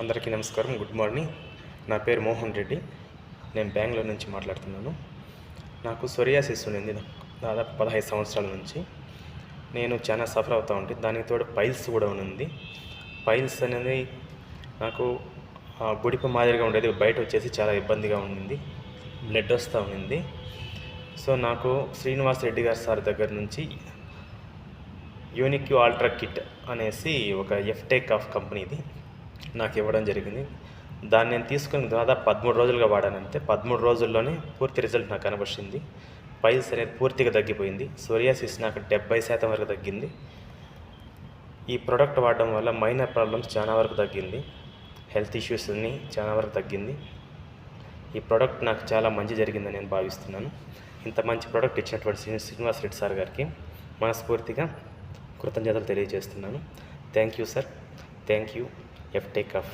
అందరికీ నమస్కారం. Good morning. నా పేరు మోహన్ రెడ్డి. నేను బెంగళూరు నుంచి మాట్లాడుతున్నాను. నాకు సోరియాసిస్ ఉంది దాదాపు 15 సంవత్సరాల నుంచి. నేను చాలా సఫర్ అవుతూ ఉంటే దానికి తోడు పైల్స్ కూడా ఉంది. పైల్స్ అనేది నాకు గుడిప మాదిరిగా ఉండేది, బయట వచ్చేసి చాలా ఇబ్బందిగా ఉండింది, బ్లడ్ వస్తూ ఉండింది. సో నాకు శ్రీనివాస్ రెడ్డి గారు సార్ దగ్గర నుంచి యూనిక్యూ అల్ట్రా కిట్ అనేసి ఒక ఎఫ్టెక్ ఆఫ్ కంపెనీది నాకు ఇవ్వడం జరిగింది. దాన్ని నేను తీసుకుని దాదాపు 13 రోజులుగా వాడానంతే. 13 రోజుల్లోనే పూర్తి రిజల్ట్ నాకు కనబడింది. పైల్స్ అనేది పూర్తిగా తగ్గిపోయింది. సోరియాసిస్ నాకు 70% వరకు తగ్గింది. ఈ ప్రోడక్ట్ వాడడం వల్ల మైనర్ ప్రాబ్లమ్స్ చాలా వరకు తగ్గింది, హెల్త్ ఇష్యూస్ని చాలా వరకు తగ్గింది. ఈ ప్రోడక్ట్ నాకు చాలా మంచి జరిగిందని నేను భావిస్తున్నాను. ఇంత మంచి ప్రోడక్ట్ ఇచ్చినటువంటి శ్రీనివాస్ రెడ్డి సార్ గారికి మనస్ఫూర్తిగా కృతజ్ఞతలు తెలియజేస్తున్నాను. Thank you sir. Thank you ఎఫ్టెక్ ఆఫ్